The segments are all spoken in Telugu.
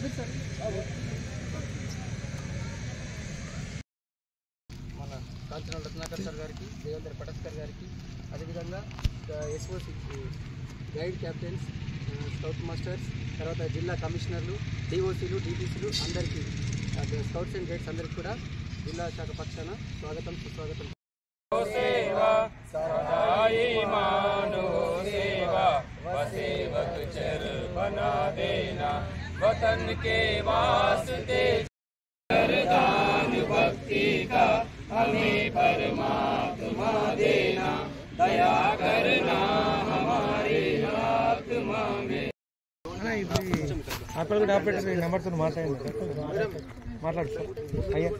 మన కాంచన రత్నాకర్ సార్ గారికి, దేవేంద్ర పటస్కర్ గారికి, అదేవిధంగా SOC guide captains, scout masters, తర్వాత జిల్లా కమిషనర్లు, డిఓసీలు, డిటీసీలు అందరికీ, స్కౌట్స్ అండ్ గైడ్స్ అందరికీ కూడా జిల్లా శాఖ పక్షాన స్వాగతం, సుస్వాగతం. वतन के वास्ते वरदान भक्ति का हमें परमात्मा देना, दया करना हमारे आत्मा में. आपको ऑपरेटर नंबर तो మాట్లాడు సార్. అయ్యా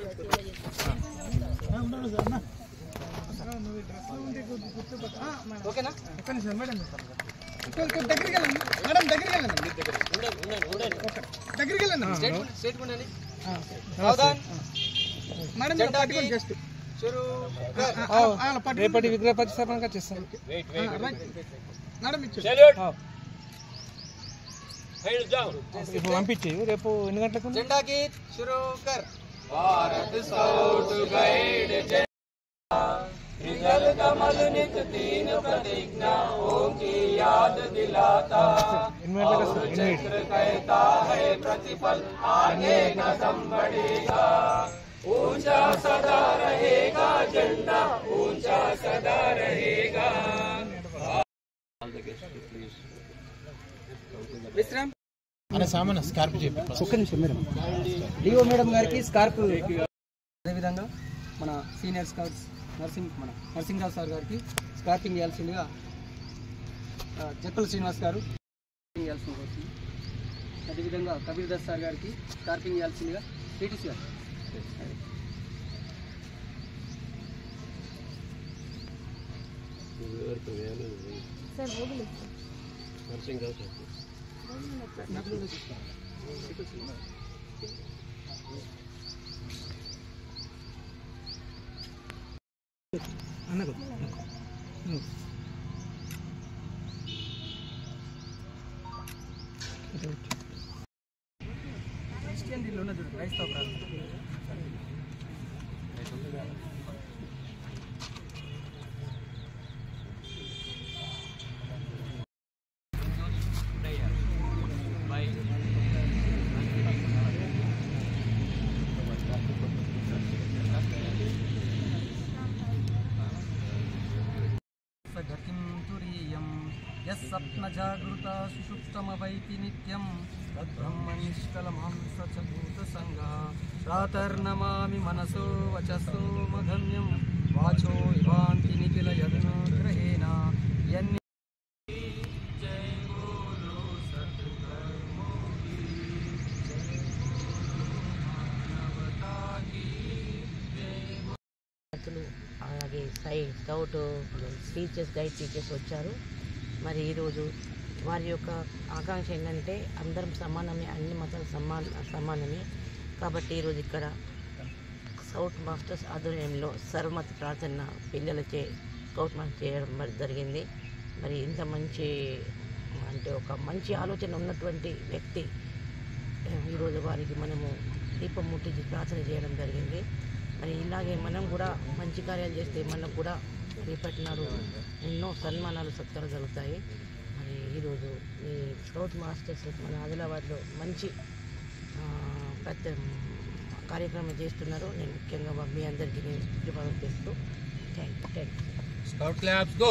ఓకేనా? దగ్గరికి వెళ్ళండి మేడం, దగ్గరికి వెళ్ళండి, దగ్గరికి వెళ్ళండి స్టేట్ ఉండండి మేడం. జస్ట్ రేపటి విగ్రహ ప్రతిష్టాపనగా చేస్తాను మేడం. ఇప్పుడు పంపించి రేపు ఎన్ని గంటలకు జెండా గీత్ शुरू कर. भारत स्काउट गाइड जल कमल नित तीन प्रतिज्ञाओं की याद दिलाता, चक्र कहता है प्रतिफल आगे कदम बढ़ेगा, ऊंचा सदा रहेगा झंडा, ऊंचा सदा रहेगा. విశ్రామ్ అనే సామాన్ స్కార్ప్ ఒక్క నిమిషం మేడం. డిఓ మేడం గారికి స్కార్ప్, అదేవిధంగా మన సీనియర్ స్కౌట్స్ నరసింహరావు సార్ గారికి స్కార్పింగ్ ఇవ్వాల్సిందిగా జక్కుల శ్రీనివాస్ గారు ఇవ్వాల్సింది వచ్చింది. అదేవిధంగా కబీర్ దాస్ సార్ గారికి స్కార్పింగ్ ఇవ్వాల్సిందిగా టీటీసీ గారు. క్రిస్టియన్ దీనిలో ఉన్నది క్రైస్తవ ప్రాంతం. यस्सप्नजागृता सुषुप्तमवैति नित्यं तद्ब्रह्मनिष्कलमांसचभूतसङ्गः प्रातर्नमामि मनसो वचसो मधम्यं वाचो विभान्ति निखिल यज्ञग्रहेण यन्नि అలాగే స్కౌట్ టీచర్స్, గైడ్ టీచర్స్ వచ్చారు. మరి ఈరోజు వారి యొక్క ఆకాంక్ష ఏంటంటే అందరం సమానమే, అన్ని మతాలు సమానమే. కాబట్టి ఈరోజు ఇక్కడ స్కౌట్ మాస్టర్స్ ఆధ్వర్యంలో సర్వమత ప్రార్థన పిల్లలచే స్కౌట్ మాస్టర్ చేయడం జరిగింది. మరి ఇంత మంచి అంటే ఒక మంచి ఆలోచన ఉన్నటువంటి వ్యక్తి ఈరోజు వారికి మనము దీపం ముట్టించి ప్రార్థన చేయడం జరిగింది. మరి ఇలాగే మనం కూడా మంచి కార్యాలు చేస్తే మనకు కూడా రేపటి నాడు ఎన్నో సన్మానాలు సత్కారాలు జరుగుతాయి. మరి ఈరోజు ఈ స్కౌట్ మాస్టర్స్ మన ఆదిలాబాద్లో మంచి కార్యక్రమం చేస్తున్నారు. నేను ముఖ్యంగా మీ అందరికీ నేను ధన్యవాదాలు చేస్తూ థ్యాంక్ యూ.